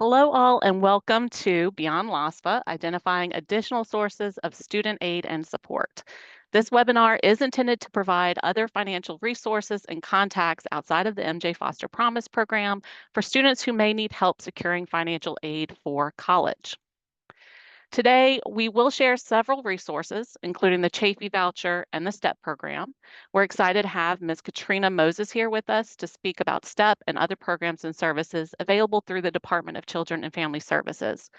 Hello all and welcome to Beyond LOSFA, Identifying Additional Sources of Student Aid and Support. This webinar is intended to provide other financial resources and contacts outside of the MJ Foster Promise program for students who may need help securing financial aid for college. Today, we will share several resources, including the Chafee voucher and the STEP program. We're excited to have Ms. Katrina Moses here with us to speak about STEP and other programs and services available through the Department of Children and Family Services.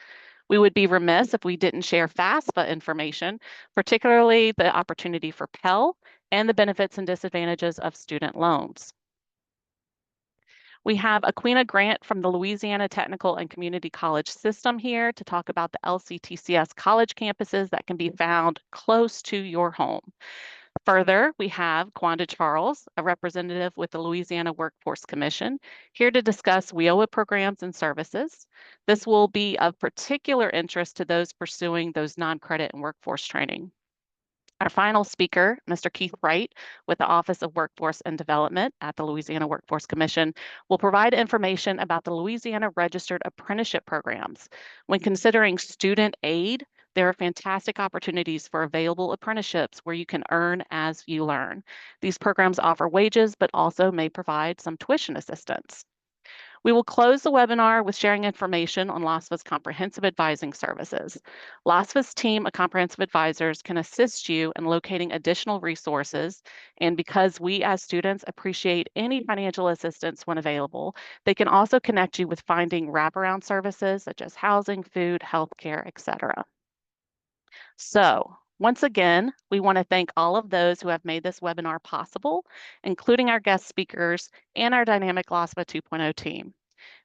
We would be remiss if we didn't share FAFSA information, particularly the opportunity for Pell and the benefits and disadvantages of student loans. We have Aquina Grant from the Louisiana Technical and Community College System here to talk about the LCTCS college campuses that can be found close to your home. Further, we have Quanda Charles, a representative with the Louisiana Workforce Commission, here to discuss WIOA programs and services. This will be of particular interest to those pursuing those non-credit and workforce training. Our final speaker, Mr. Keith Wright, with the Office of Workforce and Development at the Louisiana Workforce Commission, will provide information about the Louisiana Registered Apprenticeship programs. When considering student aid, there are fantastic opportunities for available apprenticeships where you can earn as you learn. These programs offer wages, but also may provide some tuition assistance. We will close the webinar with sharing information on LOSFA's comprehensive advising services. LOSFA's team of comprehensive advisors can assist you in locating additional resources, and because we as students appreciate any financial assistance when available, they can also connect you with finding wraparound services such as housing, food, healthcare, etc. So, once again, we want to thank all of those who have made this webinar possible, including our guest speakers and our dynamic LOSFA 2.0 team.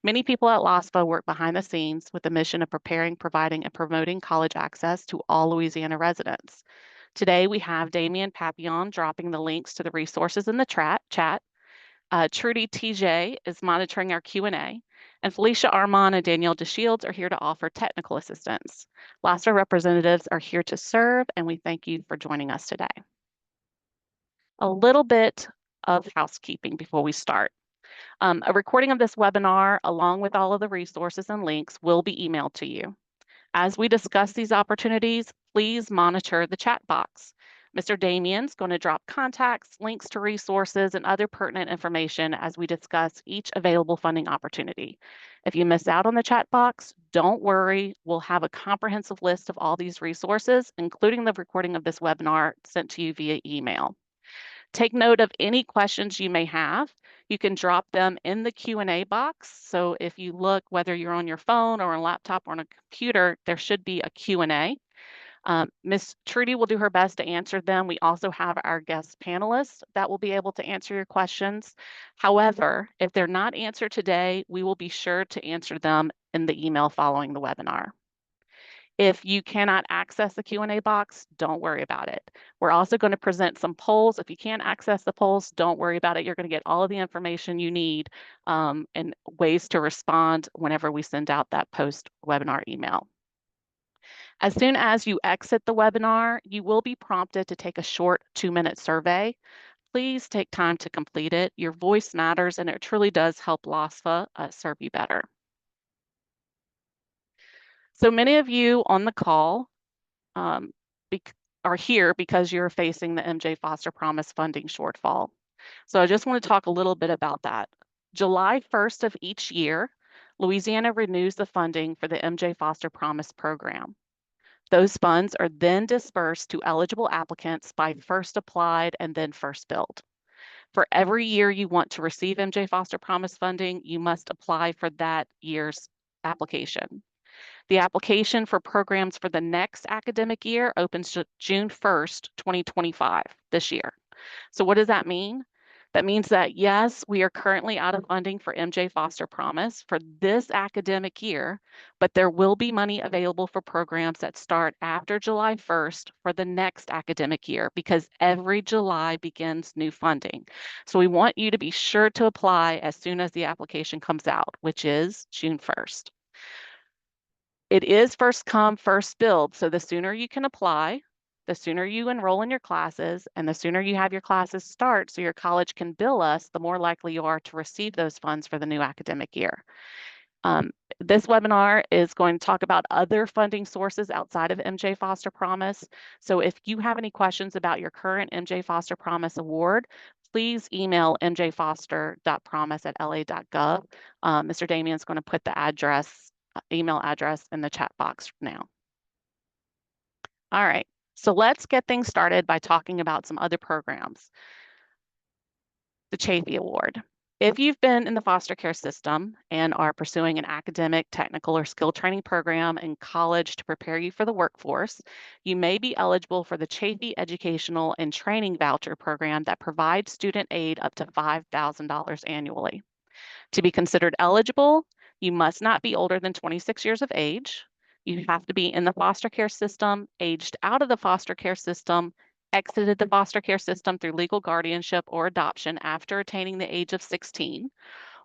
Many people at LOSFA work behind the scenes with the mission of preparing, providing, and promoting college access to all Louisiana residents. Today, we have Damian Papillon dropping the links to the resources in the chat. Trudy TJ is monitoring our Q&A, and Felicia Armand and Danielle DeShields are here to offer technical assistance. LOSFA representatives are here to serve, and we thank you for joining us today. A little bit of housekeeping before we start. A recording of this webinar, along with all of the resources and links, will be emailed to you. As we discuss these opportunities, please monitor the chat box. Mr. Damian's going to drop contacts, links to resources, and other pertinent information as we discuss each available funding opportunity. If you miss out on the chat box, don't worry. We'll have a comprehensive list of all these resources, including the recording of this webinar, sent to you via email. Take note of any questions you may have. You can drop them in the Q&A box. So if you look, whether you're on your phone or a laptop or on a computer, there should be a Q&A. Ms. Trudy will do her best to answer them. We also have our guest panelists that will be able to answer your questions. However, if they're not answered today, we will be sure to answer them in the email following the webinar. If you cannot access the Q&A box, don't worry about it. We're also going to present some polls. If you can't access the polls, don't worry about it. You're going to get all of the information you need and ways to respond whenever we send out that post-webinar email. As soon as you exit the webinar, you will be prompted to take a short 2-minute survey. Please take time to complete it. Your voice matters, and it truly does help LOSFA serve you better. So many of you on the call are here because you're facing the MJ Foster Promise funding shortfall. So I just want to talk a little bit about that. July 1st of each year, Louisiana renews the funding for the MJ Foster Promise program. Those funds are then dispersed to eligible applicants by first applied and then first billed. For every year you want to receive MJ Foster Promise funding, you must apply for that year's application. The application for programs for the next academic year opens June 1st, 2025, this year. So what does that mean? That means that, yes, we are currently out of funding for MJ Foster Promise for this academic year, but there will be money available for programs that start after July 1st for the next academic year, because every July begins new funding. So we want you to be sure to apply as soon as the application comes out, which is June 1st. It is first come, first billed. So the sooner you can apply, the sooner you enroll in your classes, and the sooner you have your classes start so your college can bill us, the more likely you are to receive those funds for the new academic year. This webinar is going to talk about other funding sources outside of MJ Foster Promise. So if you have any questions about your current MJ Foster Promise award, please email mjfoster.promise@la.gov. Mr. Damien's going to put the email address in the chat box now. All right, so let's get things started by talking about some other programs. The Chafee Award. If you've been in the foster care system and are pursuing an academic, technical, or skill training program in college to prepare you for the workforce, you may be eligible for the Chafee Educational and Training Voucher Program that provides student aid up to $5,000 annually. To be considered eligible, you must not be older than 26 years of age. You have to be in the foster care system, aged out of the foster care system, exited the foster care system through legal guardianship or adoption after attaining the age of 16,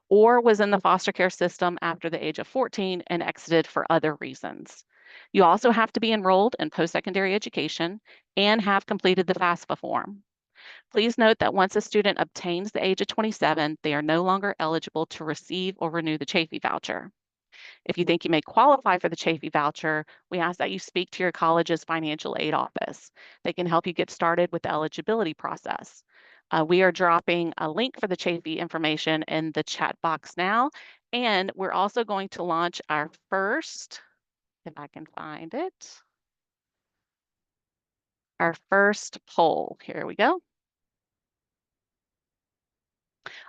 or was in the foster care system after the age of 14 and exited for other reasons. You also have to be enrolled in post-secondary education and have completed the FAFSA form. Please note that once a student obtains the age of 27, they are no longer eligible to receive or renew the Chafee voucher. If you think you may qualify for the Chafee voucher, we ask that you speak to your college's financial aid office. They can help you get started with the eligibility process. We are dropping a link for the Chafee information in the chat box now, and we're also going to launch our first, if I can find it, our first poll. Here we go.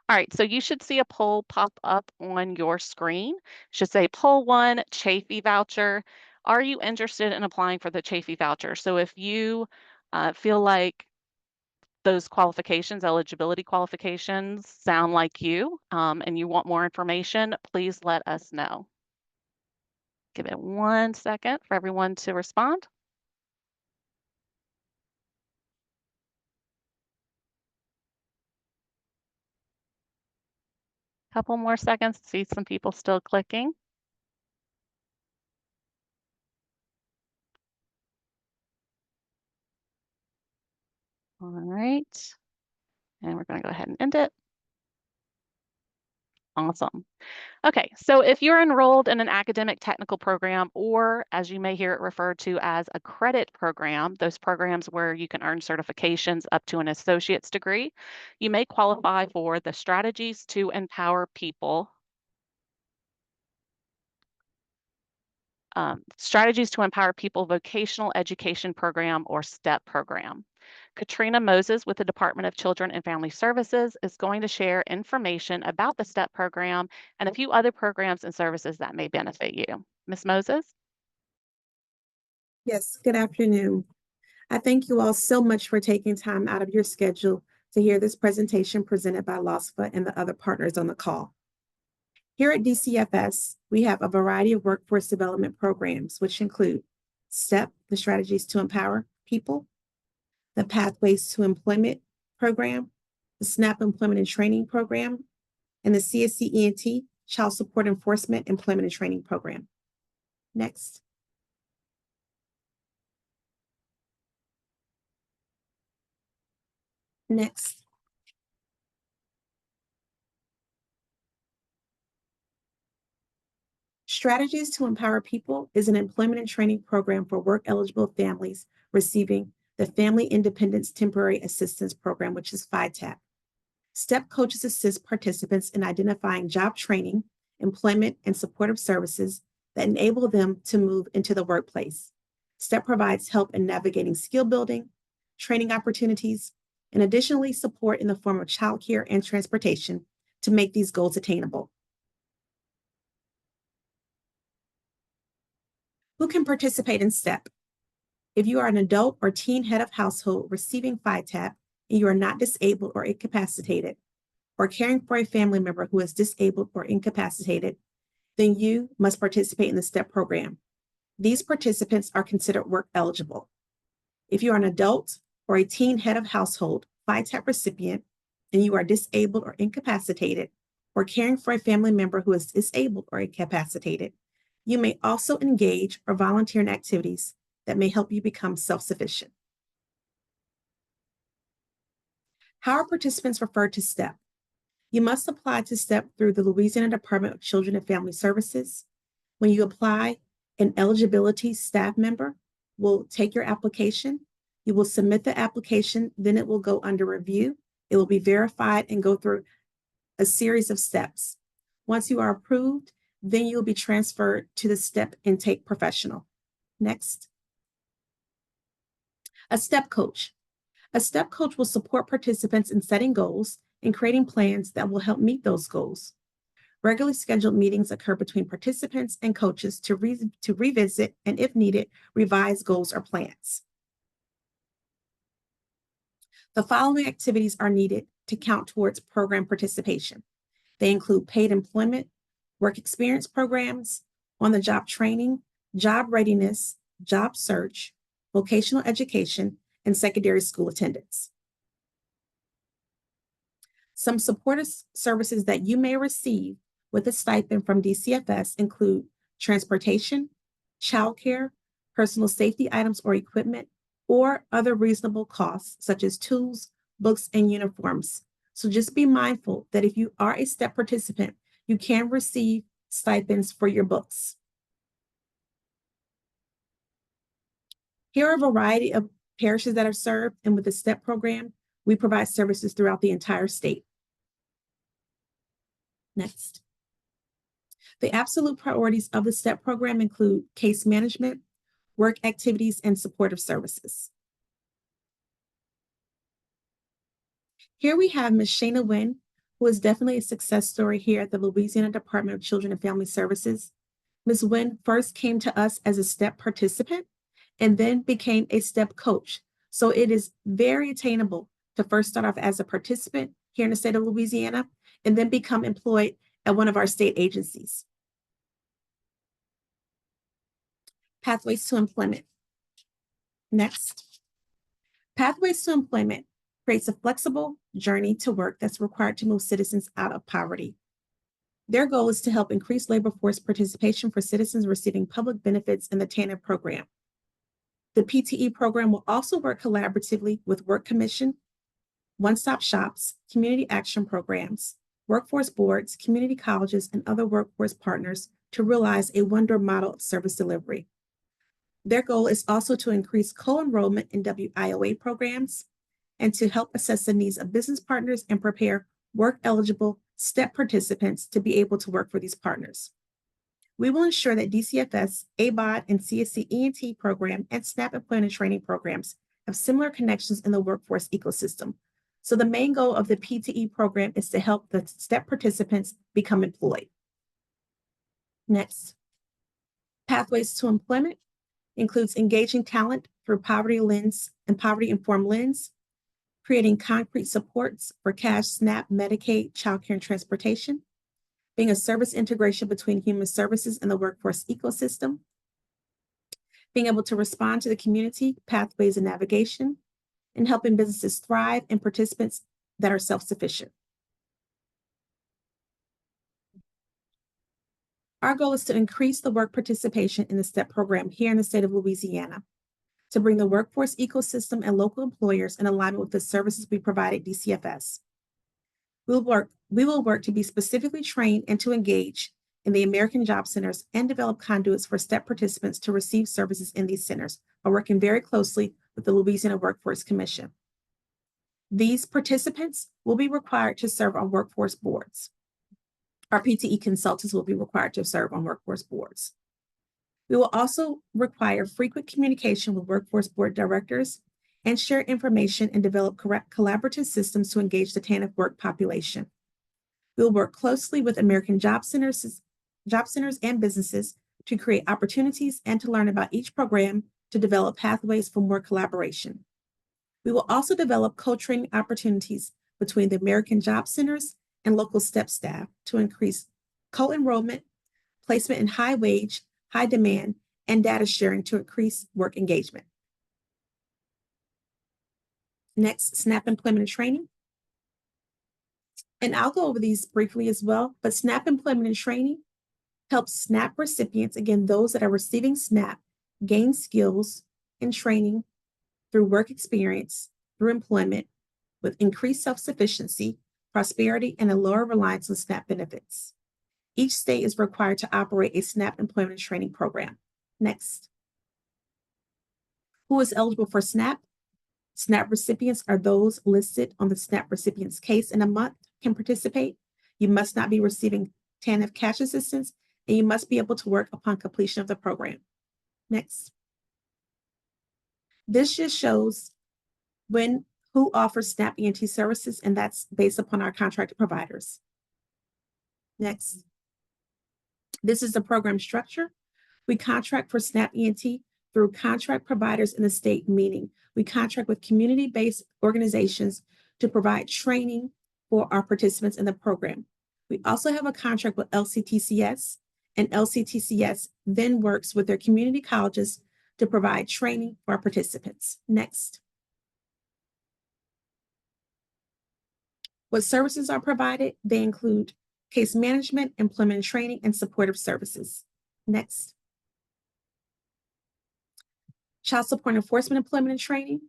All right, so you should see a poll pop up on your screen. It should say poll 1, Chafee voucher. Are you interested in applying for the Chafee voucher? So if you feel like those qualifications, eligibility qualifications, sound like you and you want more information, please let us know. Give it 1 second for everyone to respond. Couple more seconds to see some people still clicking. All right, and we're going to go ahead and end it. Awesome. Okay, so if you're enrolled in an academic technical program, or as you may hear it referred to as a credit program, those programs where you can earn certifications up to an associate's degree, you may qualify for the Strategies to Empower People Vocational Education Program, or STEP program. Katrina Moses with the Department of Children and Family Services is going to share information about the STEP program and a few other programs and services that may benefit you. Ms. Moses? Yes, good afternoon. I thank you all so much for taking time out of your schedule to hear this presentation presented by LOSFA and the other partners on the call. Here at DCFS, we have a variety of workforce development programs, which include STEP, the Strategies to Empower People, the Pathways to Employment program, the SNAP Employment and Training program, and the CSC-ENT, Child Support Enforcement Employment and Training program. Next. Next. Strategies to Empower People is an employment and training program for work-eligible families receiving the Family Independence Temporary Assistance Program, which is FITAP. STEP coaches assist participants in identifying job training, employment, and supportive services that enable them to move into the workplace. STEP provides help in navigating skill building, training opportunities, and additionally support in the form of childcare and transportation to make these goals attainable. Who can participate in STEP? If you are an adult or teen head of household receiving FITAP and you are not disabled or incapacitated, or caring for a family member who is disabled or incapacitated, then you must participate in the STEP program. These participants are considered work eligible. If you are an adult or a teen head of household FITAP recipient and you are disabled or incapacitated, or caring for a family member who is disabled or incapacitated, you may also engage or volunteer in activities that may help you become self-sufficient. How are participants referred to STEP? You must apply to STEP through the Louisiana Department of Children and Family Services. When you apply, an eligibility staff member will take your application. You will submit the application, then it will go under review. It will be verified and go through a series of steps. Once you are approved, then you'll be transferred to the STEP intake professional. Next. A STEP coach. A STEP coach will support participants in setting goals and creating plans that will help meet those goals. Regularly scheduled meetings occur between participants and coaches to revisit and, if needed, revise goals or plans. The following activities are needed to count towards program participation. They include paid employment, work experience programs, on-the-job training, job readiness, job search, vocational education, and secondary school attendance. Some supportive services that you may receive with a stipend from DCFS include transportation, childcare, personal safety items or equipment, or other reasonable costs such as tools, books, and uniforms. So just be mindful that if you are a STEP participant, you can receive stipends for your books. Here are a variety of parishes that are served, and with the STEP program, we provide services throughout the entire state. Next. The absolute priorities of the STEP program include case management, work activities, and supportive services. Here we have Ms. Shayna Wynn, who is definitely a success story here at the Louisiana Department of Children and Family Services. Ms. Wynn first came to us as a STEP participant and then became a STEP coach. So it is very attainable to first start off as a participant here in the state of Louisiana and then become employed at one of our state agencies. Pathways to employment. Next. Pathways to employment creates a flexible journey to work that's required to move citizens out of poverty. Their goal is to help increase labor force participation for citizens receiving public benefits in the TANF program. The PTE program will also work collaboratively with Work Commission, one-stop shops, community action programs, workforce boards, community colleges, and other workforce partners to realize a one-door model of service delivery. Their goal is also to increase co-enrollment in WIOA programs and to help assess the needs of business partners and prepare work-eligible STEP participants to be able to work for these partners. We will ensure that DCFS, ABOD, and CSC E&T program and SNAP employment training programs have similar connections in the workforce ecosystem. So the main goal of the PTE program is to help the STEP participants become employed. Next, pathways to employment includes engaging talent through poverty-informed lens, creating concrete supports for cash, SNAP, Medicaid, childcare, and transportation, being a service integration between human services and the workforce ecosystem, being able to respond to the community, pathways and navigation, and helping businesses thrive and participants that are self-sufficient. Our goal is to increase the work participation in the STEP program here in the state of Louisiana, to bring the workforce ecosystem and local employers in alignment with the services we provide at DCFS. We will work to be specifically trained and to engage in the American Job Centers and develop conduits for STEP participants to receive services in these centers by working very closely with the Louisiana Workforce Commission. These participants will be required to serve on workforce boards. Our PTE consultants will be required to serve on workforce boards. We will also require frequent communication with workforce board directors and share information and develop collaborative systems to engage the TANF work population. We will work closely with American Job Centers and businesses to create opportunities and to learn about each program to develop pathways for more collaboration. We will also develop co-training opportunities between the American Job Centers and local STEP staff to increase co-enrollment, placement in high wage, high demand, and data sharing to increase work engagement. Next, SNAP employment and training. And I'll go over these briefly as well, but SNAP employment and training helps SNAP recipients, again, those that are receiving SNAP, gain skills and training through work experience, through employment, with increased self-sufficiency prosperity, and a lower reliance on SNAP benefits. Each state is required to operate a SNAP employment training program. Next. Who is eligible for SNAP? SNAP recipients are those listed on the SNAP recipient's case in a month can participate. You must not be receiving TANF cash assistance, and you must be able to work upon completion of the program. Next. This just shows who offers SNAP ENT services, and that's based upon our contracted providers. Next. This is the program structure. We contract for SNAP ENT through contract providers in the state, meaning we contract with community-based organizations to provide training for our participants in the program. We also have a contract with LCTCS, and LCTCS then works with their community colleges to provide training for our participants. Next. What services are provided? They include case management, employment training, and supportive services. Next. Child support enforcement employment and training.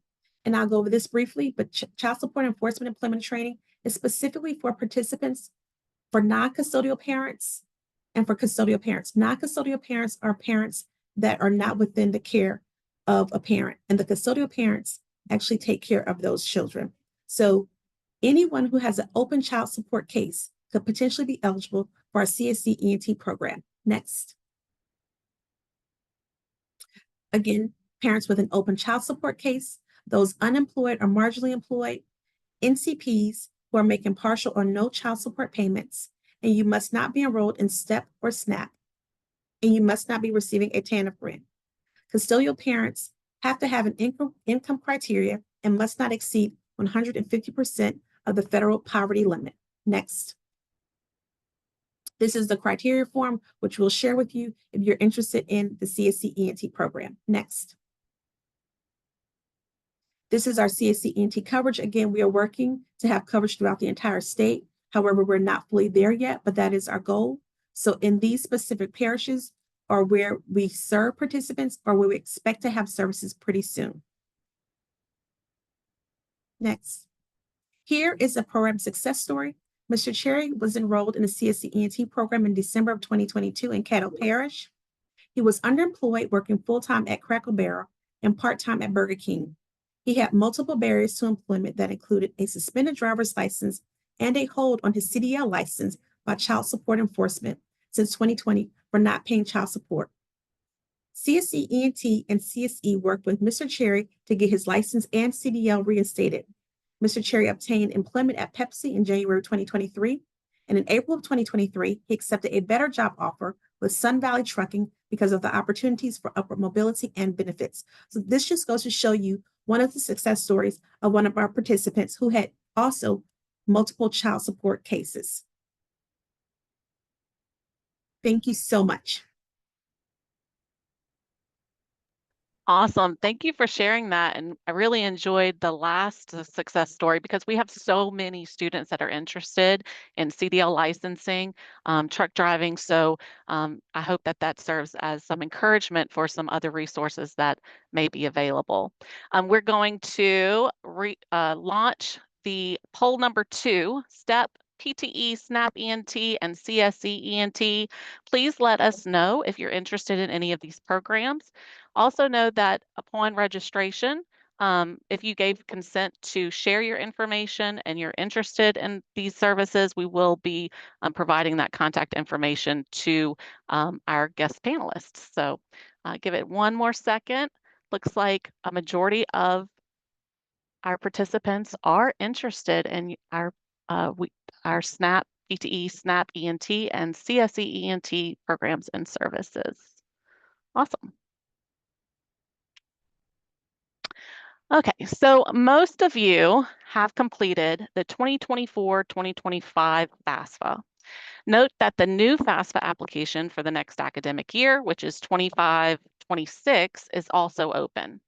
And I'll go over this briefly, but child support enforcement employment training is specifically for participants for non-custodial parents and for custodial parents. Non-custodial parents are parents that are not within the care of a parent, and the custodial parents actually take care of those children. So anyone who has an open child support case could potentially be eligible for our CSE ENT program. Next. Again, parents with an open child support case, those unemployed or marginally employed, NCPs who are making partial or no child support payments, and you must not be enrolled in STEP or SNAP, and you must not be receiving a TANF grant. Custodial parents have to have an income criteria and must not exceed 150% of the federal poverty limit. Next. This is the criteria form, which we'll share with you if you're interested in the CSE ENT program. Next. This is our CSE ENT coverage. Again, we are working to have coverage throughout the entire state. However, we're not fully there yet, but that is our goal. So in these specific parishes are where we serve participants or where we expect to have services pretty soon. Next. Here is a program success story. Mr. Cherry was enrolled in the CSE ENT program in December of 2022 in Caddo Parish. He was underemployed, working full-time at Cracker Barrel and part-time at Burger King. He had multiple barriers to employment that included a suspended driver's license and a hold on his CDL license by child support enforcement since 2020 for not paying child support. CSE ENT and CSE worked with Mr. Cherry to get his license and CDL reinstated. Mr. Cherry obtained employment at Pepsi in January 2023, and in April of 2023, he accepted a better job offer with Sun Valley Trucking because of the opportunities for upward mobility and benefits. So this just goes to show you one of the success stories of one of our participants who had also multiple child support cases. Thank you so much. Awesome. Thank you for sharing that. And I really enjoyed the last success story because we have so many students that are interested in CDL licensing, truck driving. So I hope that that serves as some encouragement for some other resources that may be available. We're going to launch the poll number 2, STEP, PTE, SNAP ENT, and CSE ENT. Please let us know if you're interested in any of these programs. Also know that upon registration, if you gave consent to share your information and you're interested in these services, we will be providing that contact information to our guest panelists. So give it one more second. Looks like a majority of our participants are interested in our SNAP, PTE, SNAP ENT, and CSE ENT programs and services. Awesome. Okay, so most of you have completed the 2024-2025 FAFSA. Note that the new FAFSA application for the next academic year, which is 25-26, is also open.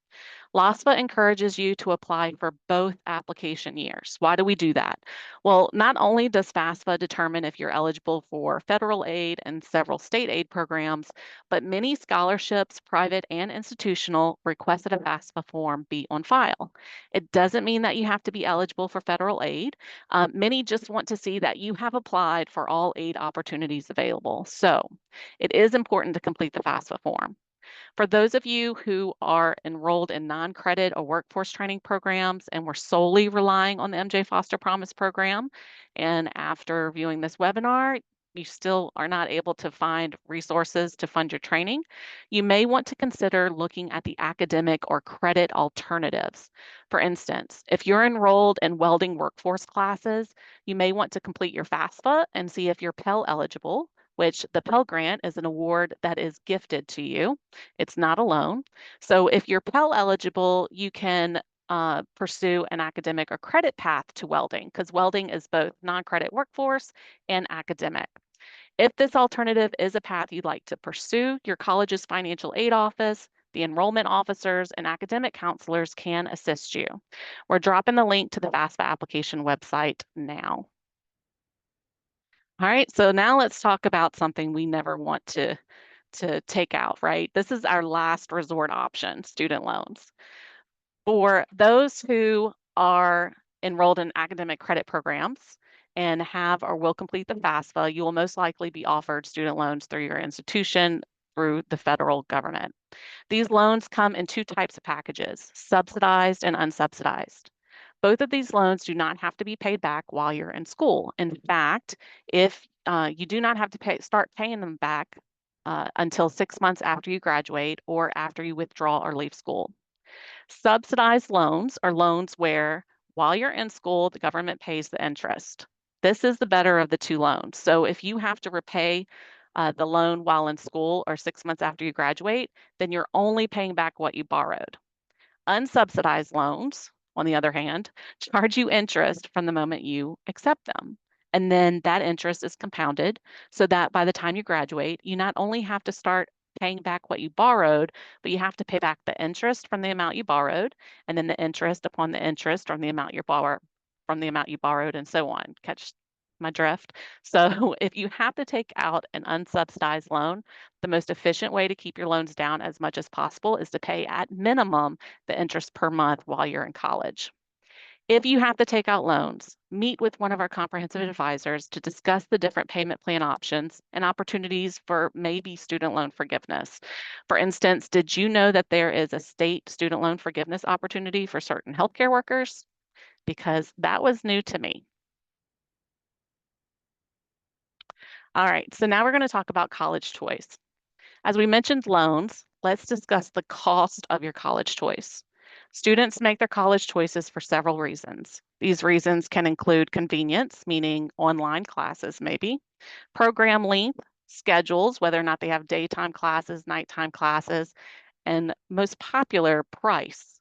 LOSFA encourages you to apply for both application years. Why do we do that? Well, not only does FAFSA determine if you're eligible for federal aid and several state aid programs, but many scholarships, private and institutional, request that a FAFSA form be on file. It doesn't mean that you have to be eligible for federal aid. Many just want to see that you have applied for all aid opportunities available. So it is important to complete the FAFSA form. For those of you who are enrolled in non-credit or workforce training programs and were solely relying on the MJ Foster Promise program, and after viewing this webinar, you still are not able to find resources to fund your training, you may want to consider looking at the academic or credit alternatives. For instance, if you're enrolled in welding workforce classes, you may want to complete your FAFSA and see if you're Pell eligible, which the Pell Grant is an award that is gifted to you. It's not a loan. So if you're Pell eligible, you can pursue an academic or credit path to welding, because welding is both non-credit workforce and academic. If this alternative is a path you'd like to pursue, your college's financial aid office, the enrollment officers, and academic counselors can assist you. We're dropping the link to the FAFSA application website now. All right, so now let's talk about something we never want to take out, right? This is our last resort option, student loans. For those who are enrolled in academic credit programs and have or will complete the FAFSA, you will most likely be offered student loans through your institution through the federal government. These loans come in two types of packages, subsidized and unsubsidized. Both of these loans do not have to be paid back while you're in school. In fact, if you do not have to start paying them back until 6 months after you graduate or after you withdraw or leave school. Subsidized loans are loans where while you're in school, the government pays the interest. This is the better of the two loans. So if you have to repay the loan while in school or 6 months after you graduate, then you're only paying back what you borrowed. Unsubsidized loans, on the other hand, charge you interest from the moment you accept them. And then that interest is compounded so that by the time you graduate, you not only have to start paying back what you borrowed, but you have to pay back the interest from the amount you borrowed, and then the interest upon the interest from the amount you borrowed, and so on. Catch my drift? So if you have to take out an unsubsidized loan, the most efficient way to keep your loans down as much as possible is to pay at minimum the interest per month while you're in college. If you have to take out loans, meet with one of our comprehensive advisors to discuss the different payment plan options and opportunities for maybe student loan forgiveness. For instance, did you know that there is a state student loan forgiveness opportunity for certain healthcare workers? Because that was new to me. All right, so now we're going to talk about college choice. As we mentioned loans, let's discuss the cost of your college choice. Students make their college choices for several reasons. These reasons can include convenience, meaning online classes maybe, program length, schedules, whether or not they have daytime classes, nighttime classes, and most popular, price.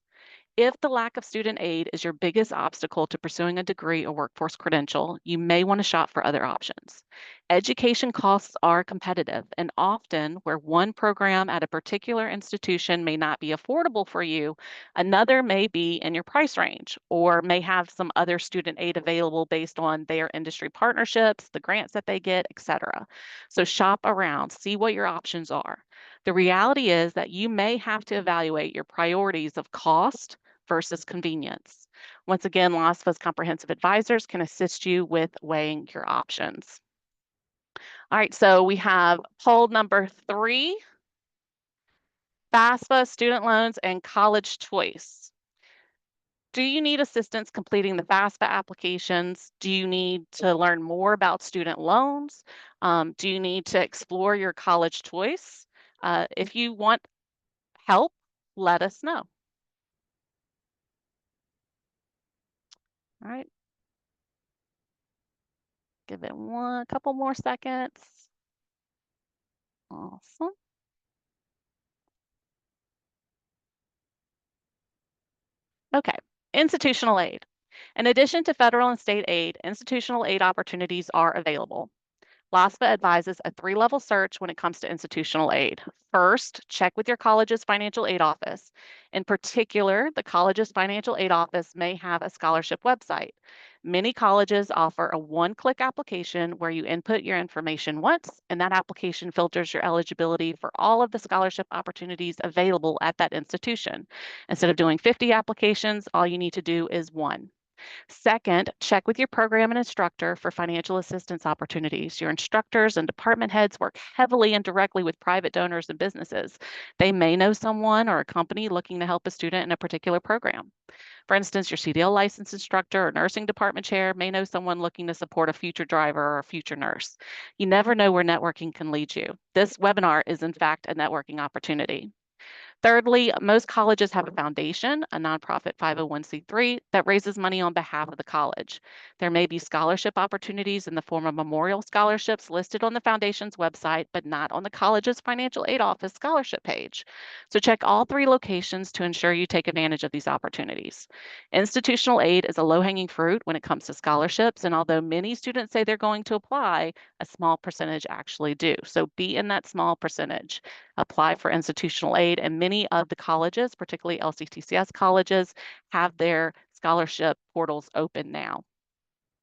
If the lack of student aid is your biggest obstacle to pursuing a degree or workforce credential, you may want to shop for other options. Education costs are competitive, and often where one program at a particular institution may not be affordable for you, another may be in your price range or may have some other student aid available based on their industry partnerships, the grants that they get, etc. So shop around, see what your options are. The reality is that you may have to evaluate your priorities of cost versus convenience. Once again, LOSFA's comprehensive advisors can assist you with weighing your options. All right, so we have poll number 3, FAFSA, student loans, and college choice. Do you need assistance completing the FAFSA applications? Do you need to learn more about student loans? Do you need to explore your college choice? If you want help, let us know. All right. Give it a couple more seconds. Awesome. Okay, institutional aid. In addition to federal and state aid, institutional aid opportunities are available. LOSFA advises a 3-level search when it comes to institutional aid. First, check with your college's financial aid office. In particular, the college's financial aid office may have a scholarship website. Many colleges offer a one-click application where you input your information once, and that application filters your eligibility for all of the scholarship opportunities available at that institution. Instead of doing 50 applications, all you need to do is one. Second, check with your program and instructor for financial assistance opportunities. Your instructors and department heads work heavily and directly with private donors and businesses. They may know someone or a company looking to help a student in a particular program. For instance, your CDL licensed instructor or nursing department chair may know someone looking to support a future driver or a future nurse. You never know where networking can lead you. This webinar is, in fact, a networking opportunity. Thirdly, most colleges have a foundation, a nonprofit 501c3, that raises money on behalf of the college. There may be scholarship opportunities in the form of memorial scholarships listed on the foundation's website, but not on the college's financial aid office scholarship page. So check all three locations to ensure you take advantage of these opportunities. Institutional aid is a low-hanging fruit when it comes to scholarships, and although many students say they're going to apply, a small percentage actually do. So be in that small percentage. Apply for institutional aid, and many of the colleges, particularly LCTCS colleges, have their scholarship portals open now.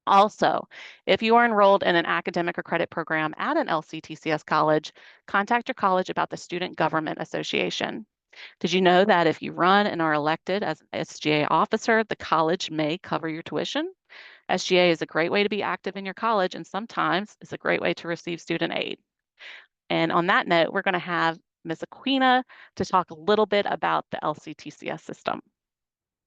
Also, if you are enrolled in an academic or credit program at an LCTCS college, contact your college about the Student Government Association. Did you know that if you run and are elected as an SGA officer, the college may cover your tuition? SGA is a great way to be active in your college, and sometimes it's a great way to receive student aid. And on that note, we're going to have Ms. Aquina to talk a little bit about the LCTCS system.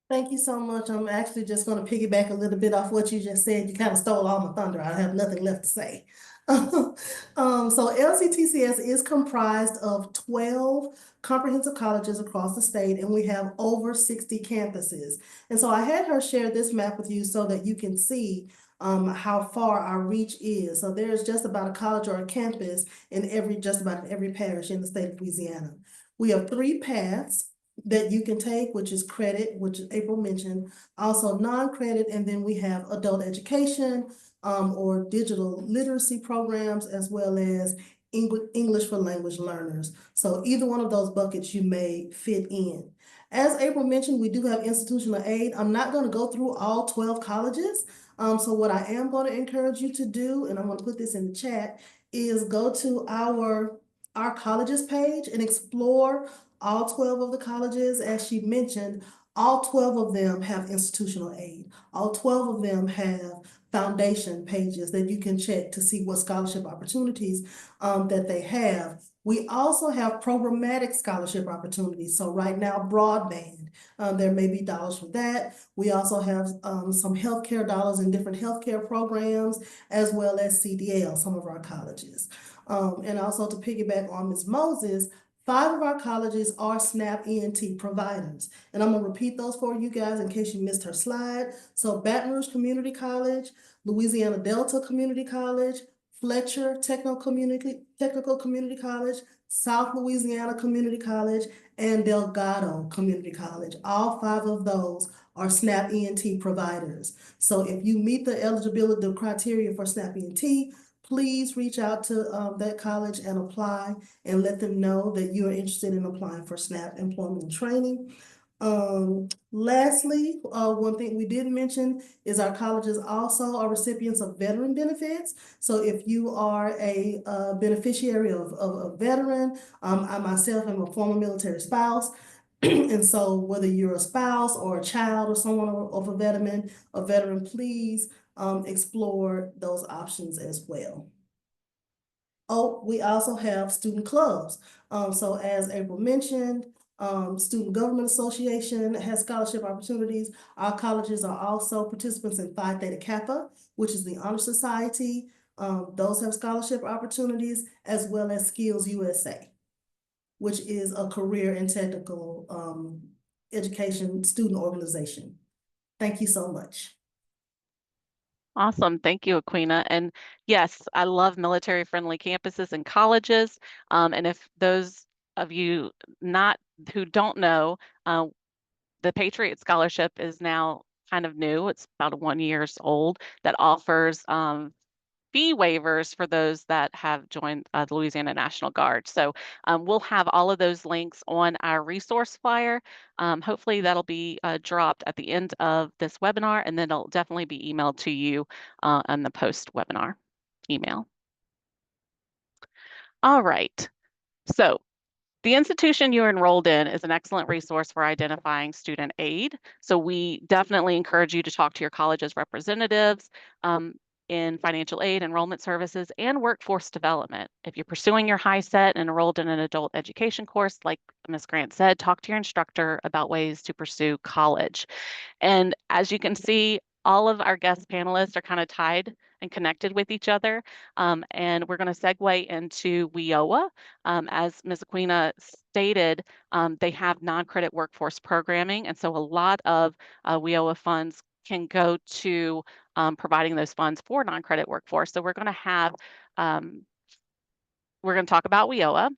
Thank you so much. I'm actually just going to piggyback a little bit off what you just said. You kind of stole all my thunder. I have nothing left to say. So LCTCS is comprised of 12 comprehensive colleges across the state, and we have over 60 campuses. And so I had her share this map with you so that you can see how far our reach is. So there's just about a college or a campus in just about every parish in the state of Louisiana. We have 3 paths that you can take, which is credit, which April mentioned, also non-credit, and then we have adult education or digital literacy programs, as well as English for language learners. So either one of those buckets you may fit in. As April mentioned, we do have institutional aid. I'm not going to go through all 12 colleges. So what I am going to encourage you to do, and I'm going to put this in the chat, is go to our colleges page and explore all 12 of the colleges. As she mentioned, all 12 of them have institutional aid. All 12 of them have foundation pages that you can check to see what scholarship opportunities that they have. We also have programmatic scholarship opportunities. So right now, broadband, there may be dollars for that. We also have some healthcare dollars in different healthcare programs, as well as CDL, some of our colleges. And also to piggyback on Ms. Moses, 5 of our colleges are SNAP ENT providers. And I'm going to repeat those for you guys in case you missed her slide. So Baton Rouge Community College, Louisiana Delta Community College, Fletcher Technical Community College, South Louisiana Community College, and Delgado Community College. All 5 of those are SNAP ENT providers. So if you meet the eligibility criteria for SNAP ENT, please reach out to that college and apply and let them know that you are interested in applying for SNAP employment and training. Lastly, one thing we did mention is our colleges also are recipients of veteran benefits. So if you are a beneficiary of a veteran, I myself am a former military spouse. And so whether you're a spouse or a child or someone of a veteran, please explore those options as well. Oh, we also have student clubs. So as April mentioned, Student Government Association has scholarship opportunities. Our colleges are also participants in Phi Theta Kappa, which is the Honor Society. Those have scholarship opportunities, as well as Skills USA, which is a career and technical education student organization. Thank you so much. Awesome. Thank you, Aquina. And yes, I love military-friendly campuses and colleges. And if those of you who don't know, the Patriot Scholarship is now kind of new. It's about 1 year old that offers fee waivers for those that have joined the Louisiana National Guard. So we'll have all of those links on our resource flyer. Hopefully that'll be dropped at the end of this webinar, and then it'll definitely be emailed to you on the post-webinar email. All right, so the institution you're enrolled in is an excellent resource for identifying student aid. So we definitely encourage you to talk to your college's representatives in financial aid, enrollment services, and workforce development. If you're pursuing your HiSET and enrolled in an adult education course, like Ms. Grant said, talk to your instructor about ways to pursue college. And as you can see, all of our guest panelists are kind of tied and connected with each other. And we're going to segue into WIOA. As Ms. Aquina stated, they have non-credit workforce programming. And so a lot of WIOA funds can go to providing those funds for non-credit workforce. So we're going to talk about WIOA.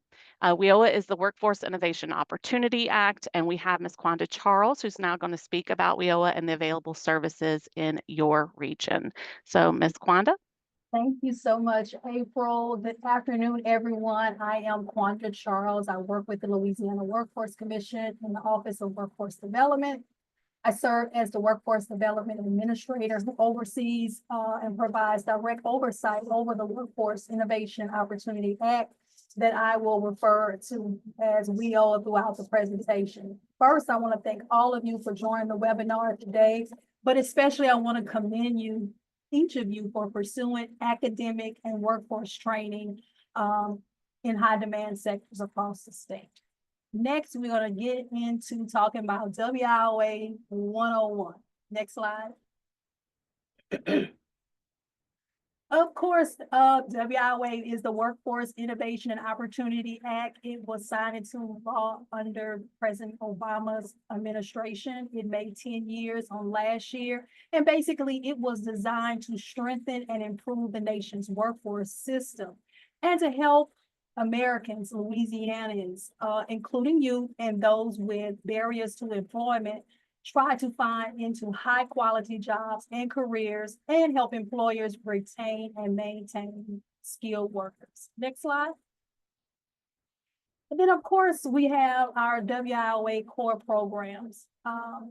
WIOA is the Workforce Innovation Opportunity Act, and we have Ms. Quanda Charles, who's now going to speak about WIOA and the available services in your region. So Ms. Quanda. Thank you so much, April. Good afternoon, everyone. I am Quanda Charles. I work with the Louisiana Workforce Commission in the Office of Workforce Development. I serve as the Workforce Development Administrator who oversees and provides direct oversight over the Workforce Innovation Opportunity Act that I will refer to as WIOA throughout the presentation. First, I want to thank all of you for joining the webinar today, but especially I want to commend you, each of you, for pursuing academic and workforce training in high demand sectors across the state. Next, we're going to get into talking about WIOA 101. Next slide. Of course, WIOA is the Workforce Innovation and Opportunity Act. It was signed into law under President Obama's administration. It made 10 years on last year. And basically, it was designed to strengthen and improve the nation's workforce system and to help Americans, Louisianans, including youth and those with barriers to employment, try to find into high quality jobs and careers and help employers retain and maintain skilled workers. Next slide. And then of course we have our WIOA core programs.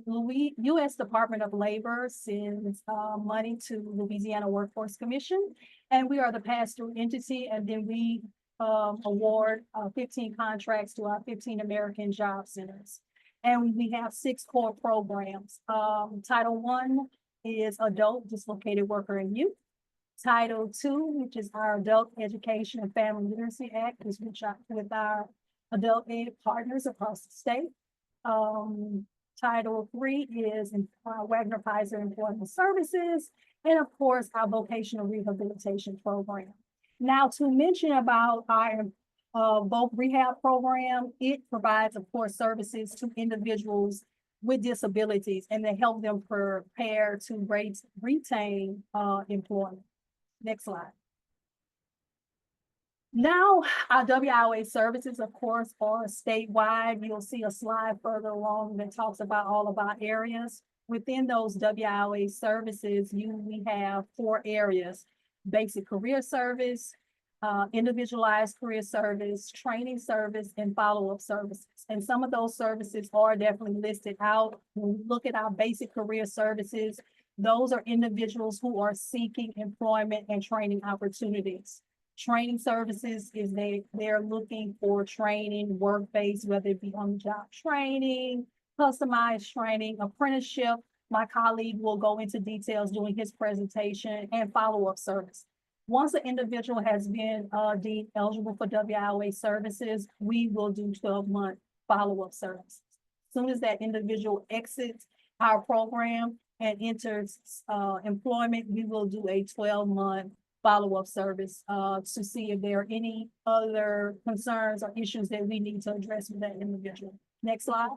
U.S. Department of Labor sends money to Louisiana Workforce Commission, and we are the pass-through entity, and then we award 15 contracts to our 15 American job centers. And we have 6 core programs. Title I is Adult Dislocated Worker and Youth. Title II, which is our Adult Education and Family Literacy Act, is with our adult ed partners across the state. Title III is Wagner Pizer Employment Services, and of course, our Vocational Rehabilitation Program. Now, to mention about our Voc Rehab program, it provides, of course, services to individuals with disabilities and to help them prepare to retain employment. Next slide. Now, our WIOA services, of course, are statewide. You'll see a slide further along that talks about all of our areas. Within those WIOA services, we have 4 areas: basic career service, individualized career service, training service, and follow-up services. And some of those services are definitely listed out. When we look at our basic career services, those are individuals who are seeking employment and training opportunities. Training services is they're looking for training, work-based, whether it be on-the-job training, customized training, apprenticeship. My colleague will go into details during his presentation, and follow-up service. Once an individual has been deemed eligible for WIOA services, we will do 12-month follow-up services. As soon as that individual exits our program and enters employment, we will do a 12-month follow-up service to see if there are any other concerns or issues that we need to address with that individual. Next slide.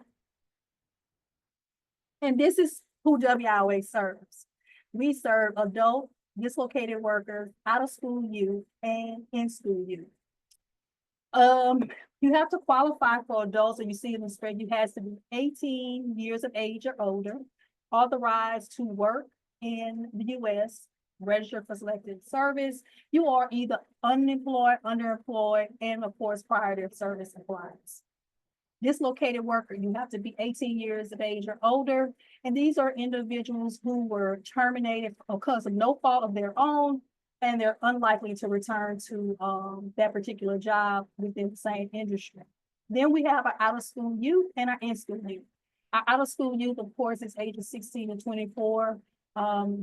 And this is who WIOA serves. We serve adult dislocated workers, out-of-school youth, and in-school youth. You have to qualify for adults, and you see in the spread, you have to be 18 years of age or older, authorized to work in the U.S., registered for selected service, you are either unemployed, underemployed, and of course, prior to service compliance. Dislocated worker, you have to be 18 years of age or older, and these are individuals who were terminated because of no fault of their own, and they're unlikely to return to that particular job within the same industry. Then we have our out-of-school youth and our in-school youth. Our out-of-school youth, of course, is ages 16 to 24.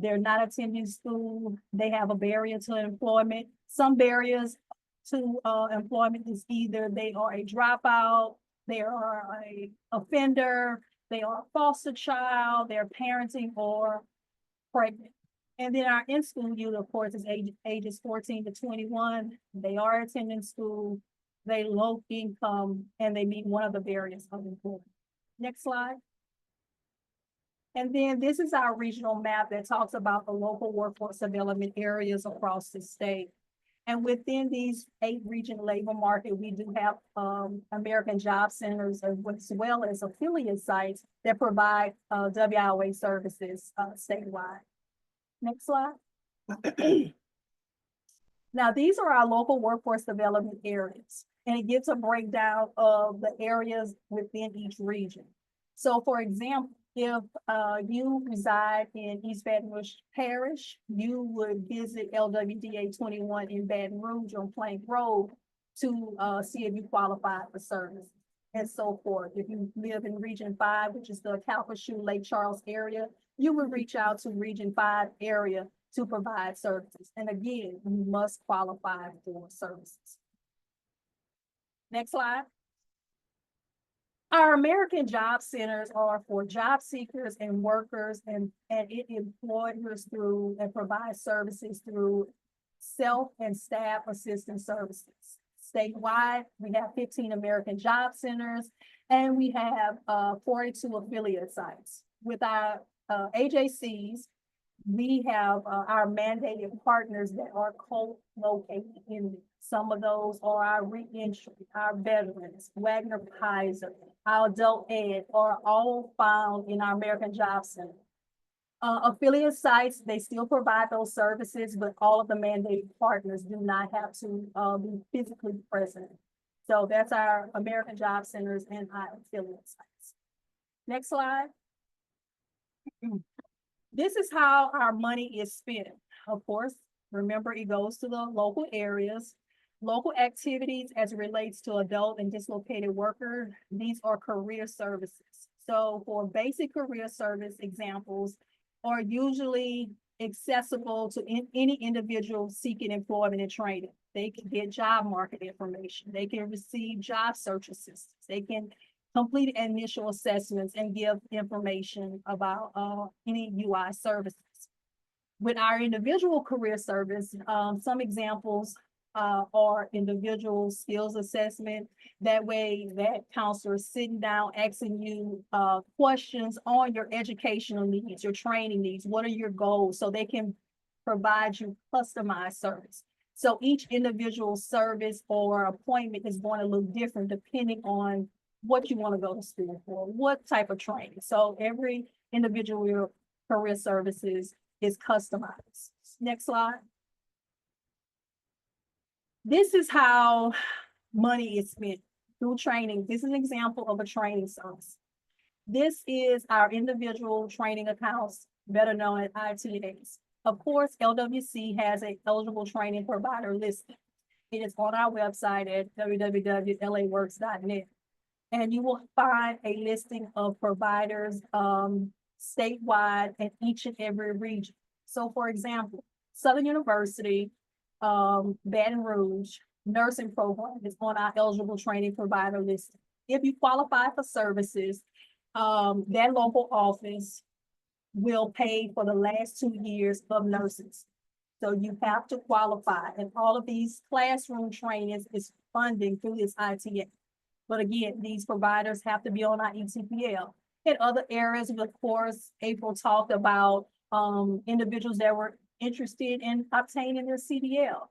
They're not attending school. They have a barrier to employment. Some barriers to employment is either they are a dropout, they are a offender, they are a foster child, they're parenting or pregnant. And then our in-school youth, of course, is ages 14 to 21. They are attending school, they low income, and they meet one of the barriers of employment. Next slide. And then this is our regional map that talks about the local workforce development areas across the state. And within these 8 region labor market, we do have American Job Centers as well as affiliate sites that provide WIOA services statewide. Next slide. Now, these are our local workforce development areas, and it gives a breakdown of the areas within each region. So for example, if you reside in East Baton Rouge Parish, you would visit LWDA 21 in Baton Rouge on Plank Road to see if you qualify for service and so forth. If you live in Region 5, which is the Calcasieu Lake Charles area, you would reach out to Region 5 area to provide services. And again, you must qualify for services. Next slide. Our American Job Centers are for job seekers and workers, and it employs through and provides services through self and staff assistance services. Statewide, we have 15 American Job Centers, and we have 42 affiliate sites. With our AJCs, we have our mandated partners that are co-located in there. Some of those are our reentry, our veterans, Wagner Kaiser, our adult ed are all found in our American Job Center. Affiliate sites, they still provide those services, but all of the mandated partners do not have to be physically present. So that's our American Job Centers and our affiliate sites. Next slide. This is how our money is spent. Of course, remember it goes to the local areas. Local activities as it relates to adult and dislocated worker, these are career services. So for basic career service examples are usually accessible to any individual seeking employment and training. They can get job market information. They can receive job search assistance. They can complete initial assessments and give information about any UI services. With our individual career service, some examples or individual skills assessment. That way that counselor is sitting down asking you questions on your educational needs, your training needs, what are your goals, so they can provide you customized service. So each individual service or appointment is going to look different depending on what you want to go to school for, what type of training. So every individual career services is customized. Next slide. This is how money is spent through training. This is an example of a training service. This is our individual training accounts, better known as ITAs. Of course, LWC has an eligible training provider listed. It is on our website at www.laworks.net. And you will find a listing of providers statewide in each and every region. So for example, Southern University, Baton Rouge nursing program is on our eligible training provider list. If you qualify for services, that local office will pay for the last 2 years of nurses. So you have to qualify, and all of these classroom trainings is funding through this ITA. But again, these providers have to be on our ETPL. In other areas, of course, April talked about individuals that were interested in obtaining their CDL.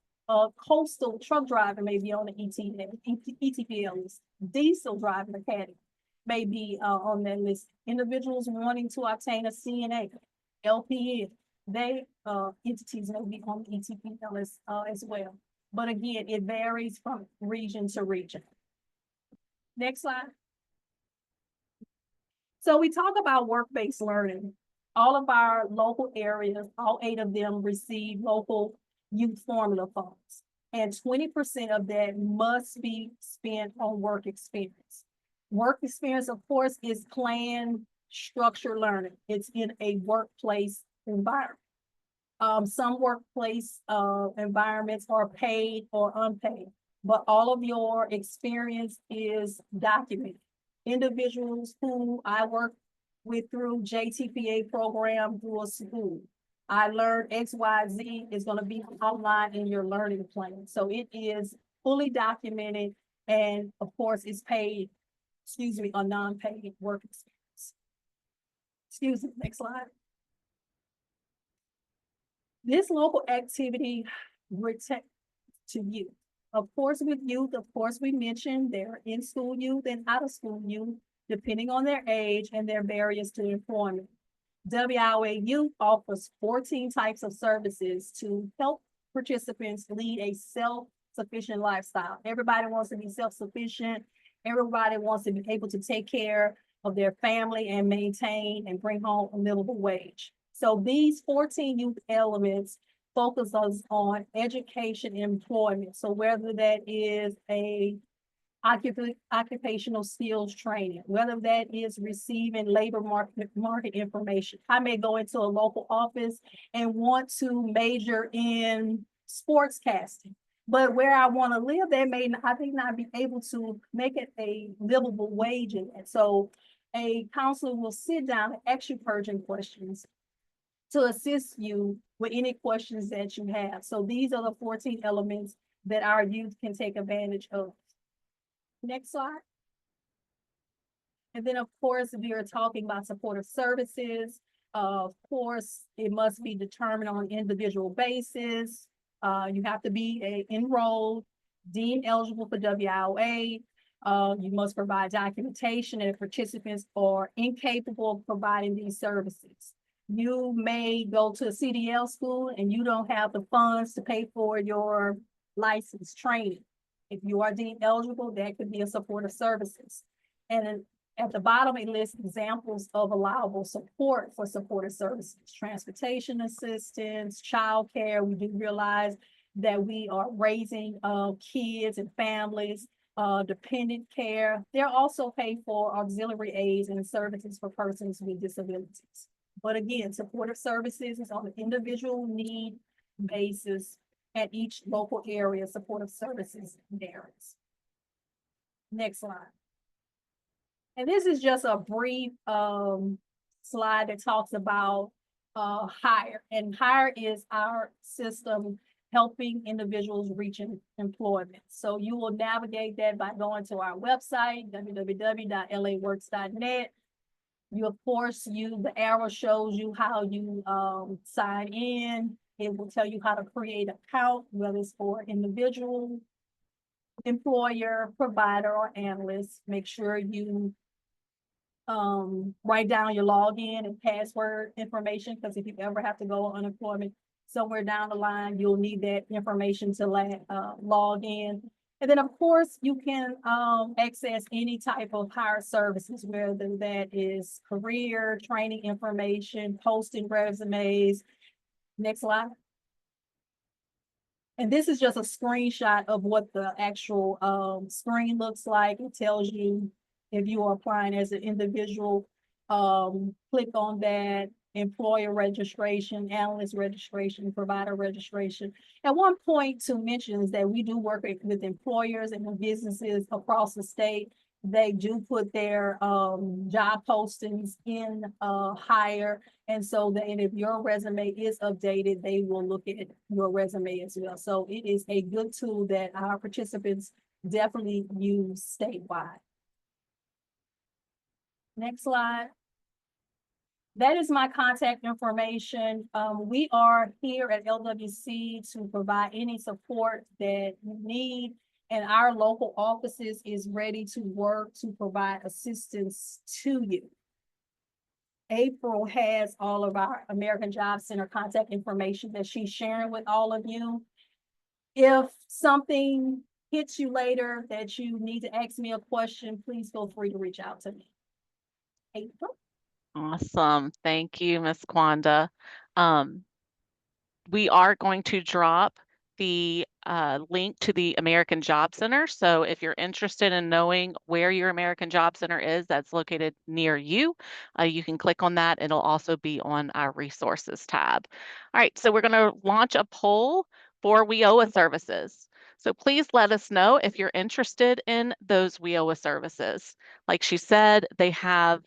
Coastal truck driver may be on the ETPL list. Diesel driving academy may be on that list. Individuals wanting to obtain a CNA, LPN, they entities may be on ETPL as well. But again, it varies from region to region. Next slide. So we talk about work-based learning. All of our local areas, all 8 of them receive local youth formula funds. And 20% of that must be spent on work experience. Work experience, of course, is planned, structured learning. It's in a workplace environment. Some workplace environments are paid or unpaid, but all of your experience is documented. Individuals who I work with through JTPA program through a school, I learned XYZ is going to be outlined in your learning plan. So it is fully documented, and of course it's paid, a non-paid work experience. Next slide. This local activity protects to youth. Of course, with youth, of course, we mentioned they're in-school youth and out-of-school youth, depending on their age and their barriers to employment. WIOA Youth offers 14 types of services to help participants lead a self-sufficient lifestyle. Everybody wants to be self-sufficient. Everybody wants to be able to take care of their family and maintain and bring home a livable wage. So these 14 youth elements focus us on education and employment. So whether that is a occupational skills training, whether that is receiving labor market information. I may go into a local office and want to major in sportscasting, but where I want to live, I may not be able to make it a livable wage in it. So a counselor will sit down and ask you pertinent questions to assist you with any questions that you have. So these are the 14 elements that our youth can take advantage of. Next slide. And then, of course, we are talking about supportive services. Of course, it must be determined on an individual basis. You have to be enrolled, deemed eligible for WIOA. You must provide documentation if participants are incapable of providing these services. You may go to a CDL school and you don't have the funds to pay for your license training. If you are deemed eligible, that could be a supportive services. And at the bottom, it lists examples of allowable support for supportive services: transportation assistance, childcare. We do realize that we are raising kids and families, dependent care. They're also paid for auxiliary aids and services for persons with disabilities. But again, supportive services is on an individual need basis. At each local area, supportive services varies. Next slide. And this is just a brief slide that talks about HIRE. And HIRE is our system helping individuals reach employment. So you will navigate that by going to our website, www.laworks.net. You, of course, the arrow shows you how you sign in. It will tell you how to create an account, whether it's for individual, employer, provider, or analyst. Make sure you write down your login and password information, because if you ever have to go on unemployment somewhere down the line, you'll need that information to log in. And then, of course, you can access any type of hire services, whether that is career, training information, posting resumes. Next slide. And this is just a screenshot of what the actual screen looks like. It tells you if you are applying as an individual, click on that, employer registration, analyst registration, provider registration. And one point to mention is that we do work with employers and businesses across the state. They do put their job postings in HIRE. And so that if your resume is updated, they will look at your resume as well. So it is a good tool that our participants definitely use statewide. Next slide. That is my contact information. We are here at LWC to provide any support that you need, and our local offices is ready to work to provide assistance to you. April has all of our American Job Center contact information that she's sharing with all of you. If something hits you later that you need to ask me a question, please feel free to reach out to me. April? Awesome. Thank you, Ms. Kwanda. We are going to drop the link to the American Job Center. So if you're interested in knowing where your American Job Center is that's located near you, you can click on that. It'll also be on our resources tab. All right, so we're going to launch a poll for WIOA services. So please let us know if you're interested in those WIOA services. Like she said, they have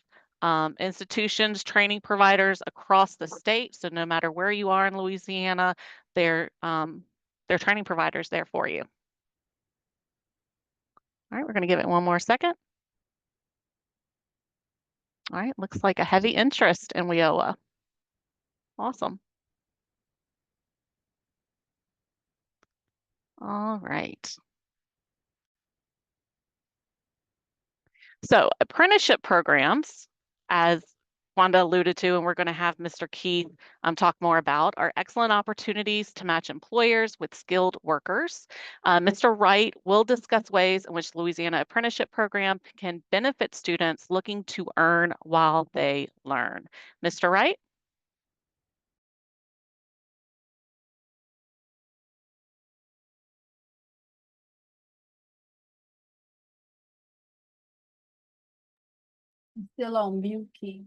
institutions, training providers across the state. So no matter where you are in Louisiana, they're training providers there for you. All right, we're going to give it one more second. All right, looks like a heavy interest in WIOA. Awesome. All right. So apprenticeship programs, as Wanda alluded to, and we're going to have Mr. Keith talk more about, are excellent opportunities to match employers with skilled workers. Mr. Wright will discuss ways in which Louisiana Apprenticeship Program can benefit students looking to earn while they learn. Mr. Wright? Still on mute, Keith.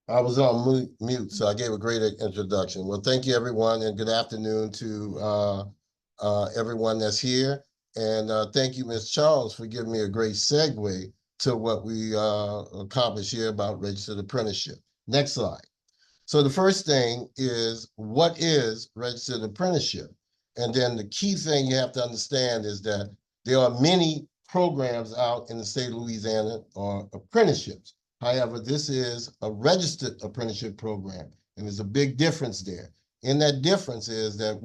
I was on mute, so I gave a great introduction. Well, thank you, everyone, and good afternoon to everyone that's here. And thank you, Ms. Charles, for giving me a great segue to what we accomplished here about registered apprenticeship. Next slide. So the first thing is, what is registered apprenticeship? And then the key thing you have to understand is that there are many programs out in the state of Louisiana or apprenticeships. However, this is a registered apprenticeship program, and there's a big difference there. And that difference is that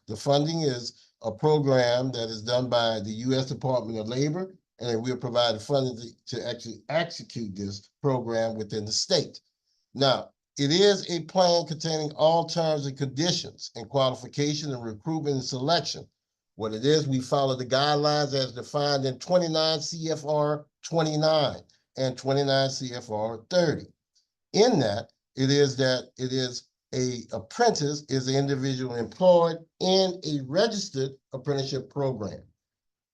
the funding is a program that is done by the U.S. Department of Labor, and we're providing funding to actually execute this program within the state. Now, it is a plan containing all terms and conditions and qualification and recruitment and selection. What it is, we follow the guidelines as defined in 29 CFR 29 and 29 CFR 30. In that, it is an apprentice is an individual employed in a registered apprenticeship program.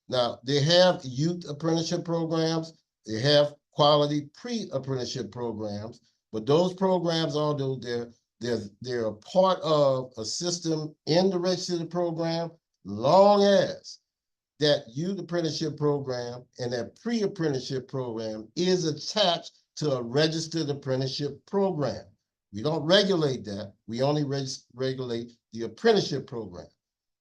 Now, they have youth apprenticeship programs, they have quality pre-apprenticeship programs, but those programs, although they're a part of a system in the registered program, long as that youth apprenticeship program and that pre-apprenticeship program is attached to a registered apprenticeship program. We don't regulate that. We only regulate the apprenticeship program.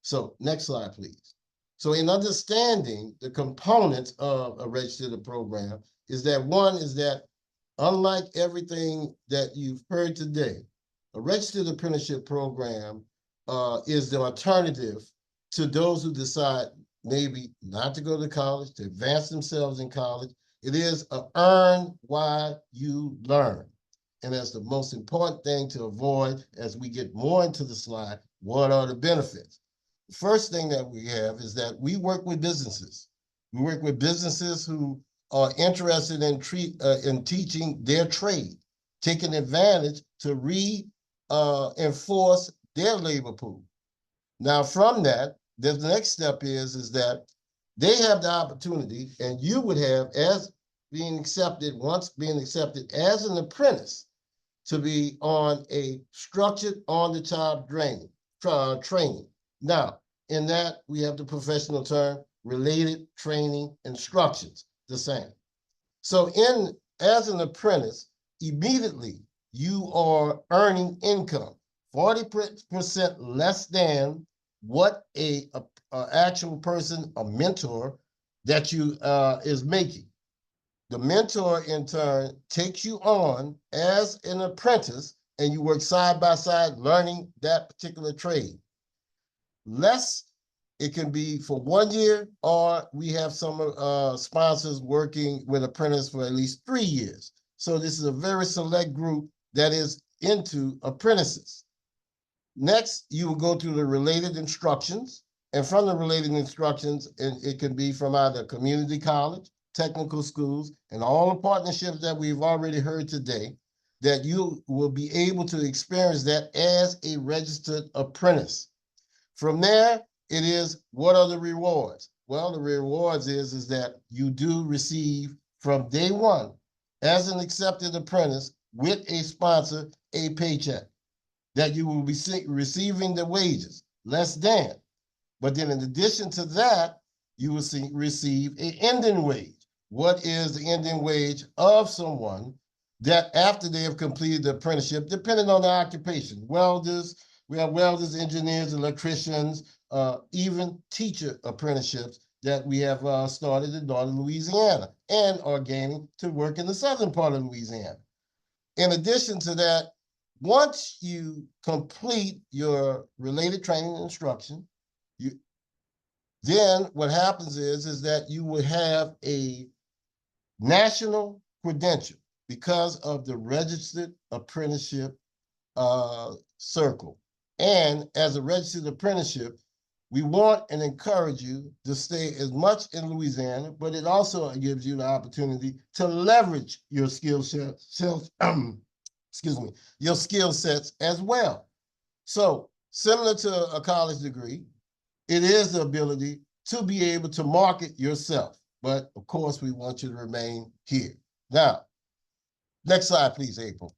So next slide, please. So in understanding the components of a registered program is that unlike everything that you've heard today, a registered apprenticeship program is the alternative to those who decide maybe not to go to college, to advance themselves in college. It is a earn while you learn. And that's the most important thing to avoid as we get more into the slide. What are the benefits? The first thing that we have is that we work with businesses. We work with businesses who are interested in teaching their trade, taking advantage to enforce their labor pool. Now, from that, the next step is that they have the opportunity, and you would have, as once being accepted as an apprentice, to be on a structured on-the-job training. Now, in that, we have the professional term, related training instructions, the same. So as an apprentice, immediately you are earning income, 40% less than what a actual person, a mentor that you is making. The mentor in turn takes you on as an apprentice and you work side by side learning that particular trade. Less, it can be for 1 year, or we have some sponsors working with apprentices for at least 3 years. So this is a very select group that is into apprentices. Next, you will go to the related instructions. And from the related instructions, it can be from either community college, technical schools, and all the partnerships that we've already heard today, that you will be able to experience that as a registered apprentice. From there, it is, what are the rewards? Well, the rewards is that you do receive from day one, as an accepted apprentice with a sponsor, a paycheck, that you will be receiving the wages, less than. But then in addition to that, you will receive an ending wage. What is the ending wage of someone that after they have completed the apprenticeship, depending on the occupation? Welders, we have welders, engineers, electricians, even teacher apprenticeships that we have started in northern Louisiana and are gaining to work in the southern part of Louisiana. In addition to that, once you complete your related training and instruction, then what happens is that you will have a national credential because of the registered apprenticeship circle. And as a registered apprenticeship, we want and encourage you to stay as much in Louisiana, but it also gives you the opportunity to leverage your skill sets, your skill sets as well. So similar to a college degree, it is the ability to be able to market yourself. But of course, we want you to remain here. Now, next slide, please, April.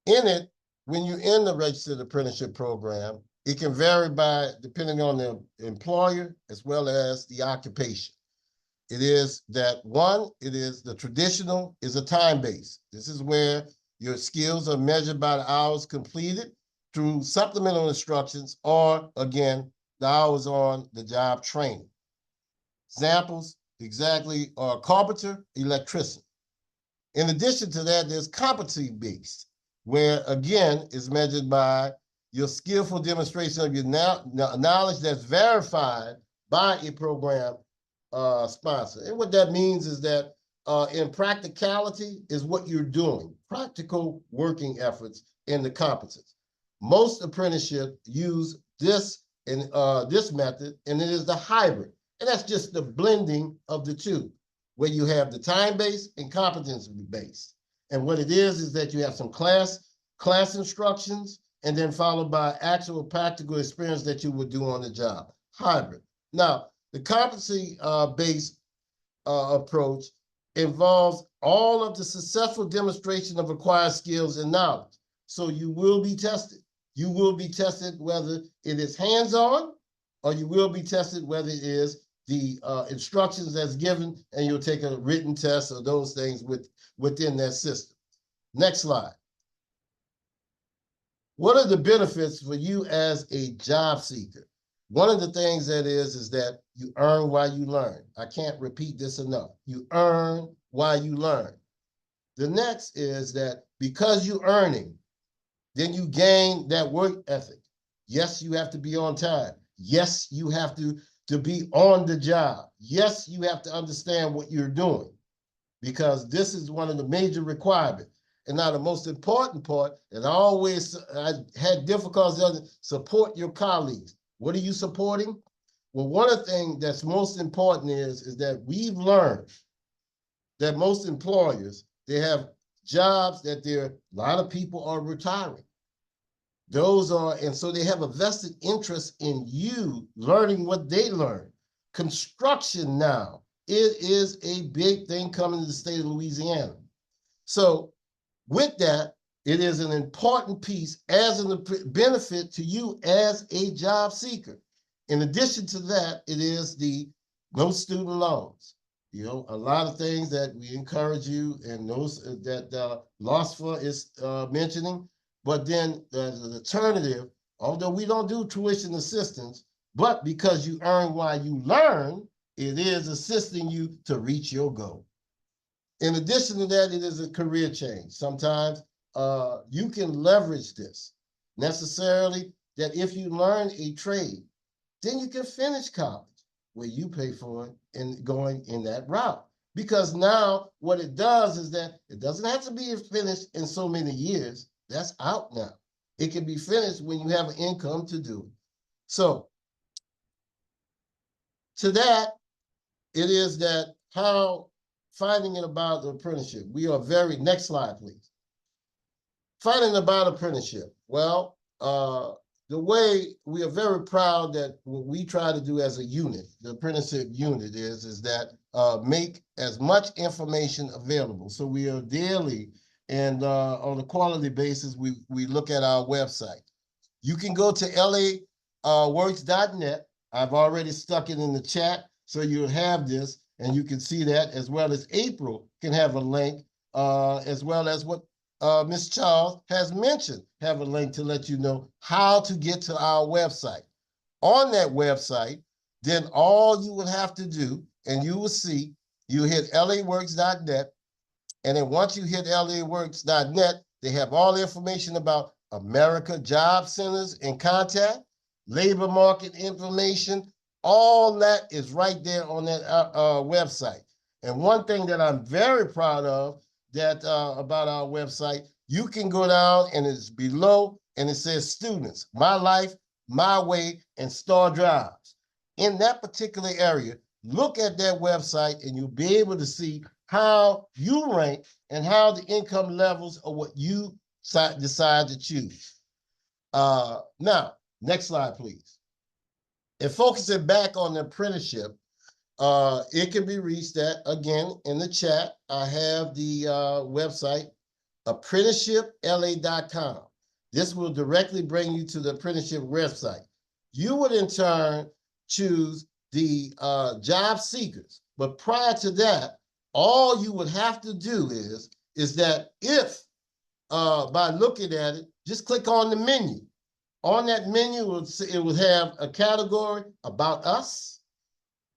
In it, when you're in the registered apprenticeship program, it can vary by depending on the employer as well as the occupation. It is that one, it is the traditional is a time base. This is where your skills are measured by the hours completed through supplemental instructions or, again, the hours on the job training. Examples exactly are carpenter, electrician. In addition to that, there's competency-based, where, again, is measured by your skillful demonstration of your knowledge that's verified by a program sponsor. And what that means is that in practicality is what you're doing, practical working efforts in the competence. Most apprenticeships use this method, and it is the hybrid. And that's just the blending of the two, where you have the time-based and competency-based. And what it is that you have some class instructions, and then followed by actual practical experience that you would do on the job, hybrid. Now, the competency-based approach involves all of the successful demonstration of acquired skills and knowledge. So you will be tested. You will be tested whether it is hands-on, or you will be tested whether it is the instructions that's given, and you'll take a written test or those things within that system. Next slide. What are the benefits for you as a job seeker? One of the things that is that you earn while you learn. I can't repeat this enough. You earn while you learn. The next is that because you're earning, then you gain that work ethic. Yes, you have to be on time. Yes, you have to be on the job. Yes, you have to understand what you're doing, because this is one of the major requirements. And now the most important part, and I had difficulties on support your colleagues. What are you supporting? Well, one of the things that's most important is that we've learned that most employers, they have jobs that a lot of people are retiring. And so they have a vested interest in you learning what they learn. Construction now, it is a big thing coming to the state of Louisiana. So with that, it is an important piece as a benefit to you as a job seeker. In addition to that, it is the no student loans. You know, a lot of things that we encourage you, and those that LOSFA is mentioning. But then the alternative, although we don't do tuition assistance, but because you earn while you learn, it is assisting you to reach your goal. In addition to that, it is a career change. Sometimes you can leverage this necessarily, that if you learn a trade, then you can finish college where you pay for it and going in that route. Because now what it does is that it doesn't have to be finished in so many years. That's out now. It can be finished when you have an income to do it. So to that, it is that how finding it about the apprenticeship. We are very, next slide, please. Finding about apprenticeship. Well, the way we are very proud that what we try to do as a unit, the apprenticeship unit is that make as much information available. So we are daily and on a quality basis, we look at our website. You can go to laworks.net. I've already stuck it in the chat, so you'll have this and you can see that, as well as April can have a link, as well as what Ms. Charles has mentioned, have a link to let you know how to get to our website. On that website, then all you will have to do, and you will see, you hit laworks.net, and then once you hit laworks.net, they have all the information about America Job Centers in contact, labor market information, all that is right there on that website. And one thing that I'm very proud of that about our website, you can go down and it's below and it says students, my life, my way, and star drives. In that particular area, look at that website and you'll be able to see how you rank and how the income levels are what you decide to choose. Now, next slide, please. And focusing back on the apprenticeship, it can be reached at, again, in the chat. I have the website, apprenticeshipla.com. This will directly bring you to the apprenticeship website. You would in turn choose the job seekers. But prior to that, all you would have to do is that if, by looking at it, just click on the menu. On that menu, it will have a category about us,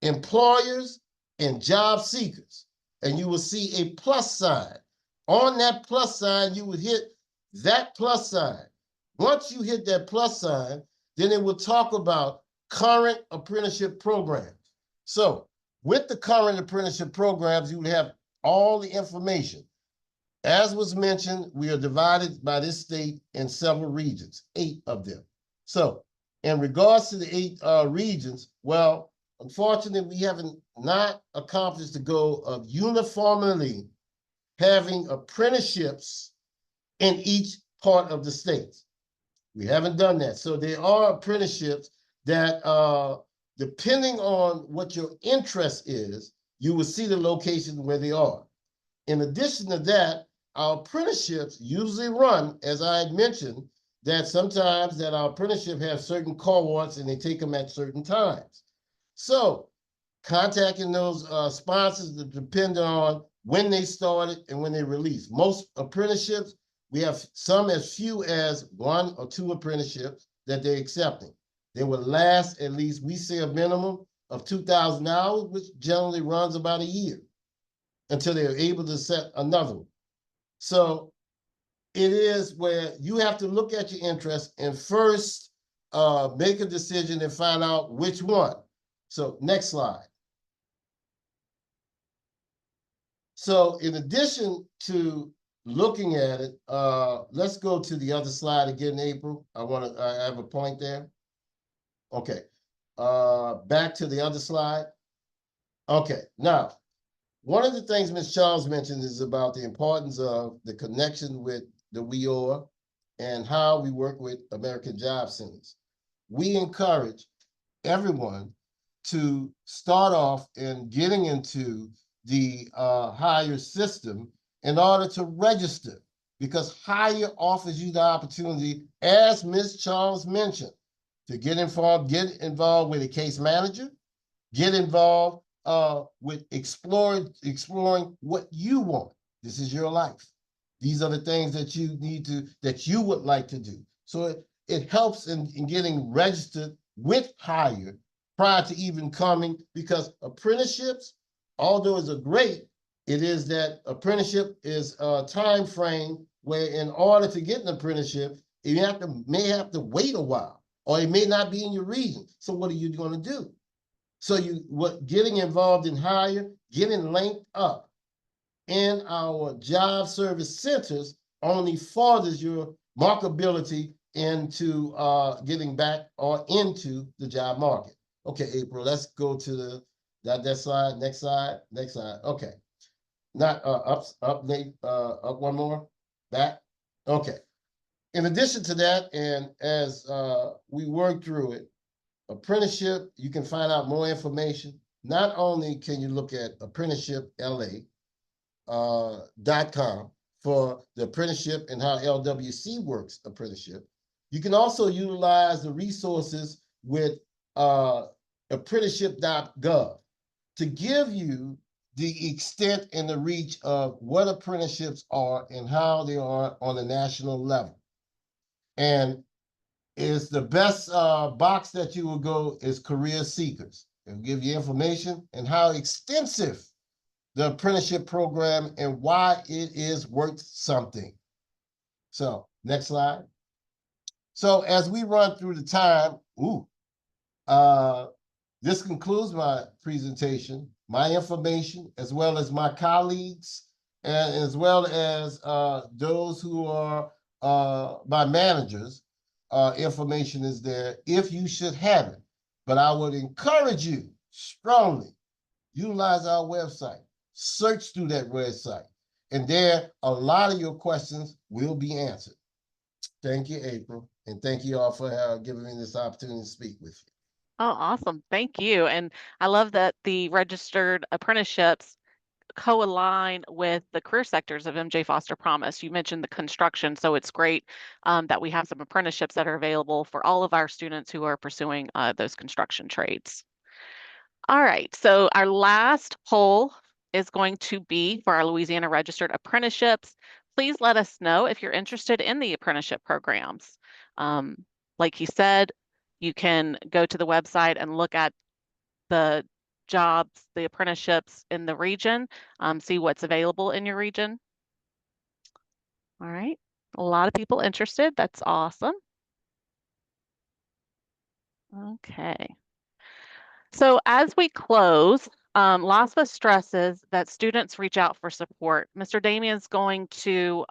employers, and job seekers. And you will see a plus sign. On that plus sign, you would hit that plus sign. Once you hit that plus sign, then it will talk about current apprenticeship programs. So with the current apprenticeship programs, you would have all the information. As was mentioned, we are divided by this state in several regions, 8 of them. So in regards to the 8 regions, well, unfortunately, we haven't not accomplished the goal of uniformly having apprenticeships in each part of the states. We haven't done that. So there are apprenticeships that, depending on what your interest is, you will see the location where they are. In addition to that, our apprenticeships usually run, as I had mentioned, that sometimes that our apprenticeship have certain cohorts and they take them at certain times. So contacting those sponsors that depend on when they started and when they released. Most apprenticeships, we have some as few as 1 or 2 apprenticeships that they're accepting. They will last at least, we say, a minimum of 2,000 hours, which generally runs about a year until they're able to set another one. So it is where you have to look at your interests and first make a decision and find out which one. So next slide. So in addition to looking at it, let's go to the other slide again, April. I have a point there. Okay, back to the other slide. Okay, now, one of the things Ms. Charles mentioned is about the importance of the connection with the WIOA and how we work with American Job Centers. We encourage everyone to start off in getting into the hire system in order to register, because hire offers you the opportunity, as Ms. Charles mentioned, to get involved with a case manager, get involved with exploring what you want. This is your life. These are the things that you would like to do. So it helps in getting registered with hire prior to even coming, because apprenticeships, although it's great, it is that apprenticeship is a time frame where in order to get an apprenticeship, you may have to wait a while, or it may not be in your region. So what are you going to do? So getting involved in hire, getting linked up in our job service centers only furthers your marketability into getting back or into the job market. Okay, April, let's go to that slide. Next slide. Okay. Not up, Nate, up one more. Back. Okay. In addition to that, and as we work through it, apprenticeship, you can find out more information. Not only can you look at apprenticeshipla.com for the apprenticeship and how LWC works apprenticeship. You can also utilize the resources with apprenticeship.gov to give you the extent and the reach of what apprenticeships are and how they are on a national level. And is the best box that you will go is career seekers. It'll give you information and how extensive the apprenticeship program and why it is worth something. So next slide. So as we run through the time, this concludes my presentation, my information, as well as my colleagues, and as well as those who are my managers. Information is there if you should have it. But I would encourage you strongly, utilize our website, search through that website, and there a lot of your questions will be answered. Thank you, April, and thank you all for giving me this opportunity to speak with you. Oh, awesome. Thank you. And I love that the registered apprenticeships co-align with the career sectors of MJ Foster Promise. You mentioned the construction, so it's great that we have some apprenticeships that are available for all of our students who are pursuing those construction trades. All right, so our last poll is going to be for our Louisiana registered apprenticeships. Please let us know if you're interested in the apprenticeship programs. Like he said, you can go to the website and look at the jobs, the apprenticeships in the region, see what's available in your region. All right, a lot of people interested. That's awesome. Okay. So as we close, LOSFA stresses that students reach out for support. Mr. Damien's going to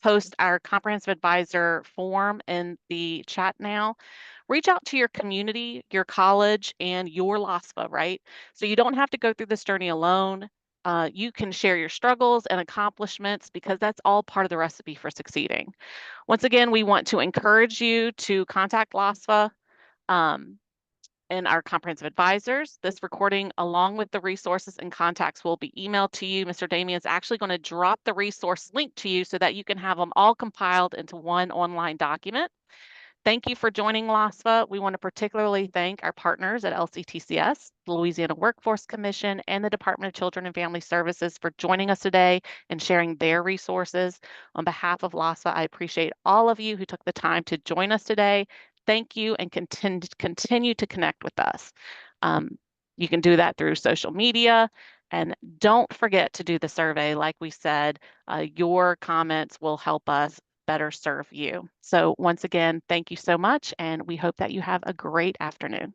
post our comprehensive advisor form in the chat now. Reach out to your community, your college, and your LOSFA, right? So you don't have to go through this journey alone. You can share your struggles and accomplishments because that's all part of the recipe for succeeding. Once again, we want to encourage you to contact LOSFA and our comprehensive advisors. This recording, along with the resources and contacts, will be emailed to you. Mr. Damien is actually going to drop the resource link to you so that you can have them all compiled into one online document. Thank you for joining LOSFA. We want to particularly thank our partners at LCTCS, the Louisiana Workforce Commission, and the Department of Children and Family Services for joining us today and sharing their resources. On behalf of LOSFA, I appreciate all of you who took the time to join us today. Thank you, and continue to connect with us. You can do that through social media, and don't forget to do the survey. Like we said, your comments will help us better serve you. So once again, thank you so much, and we hope that you have a great afternoon.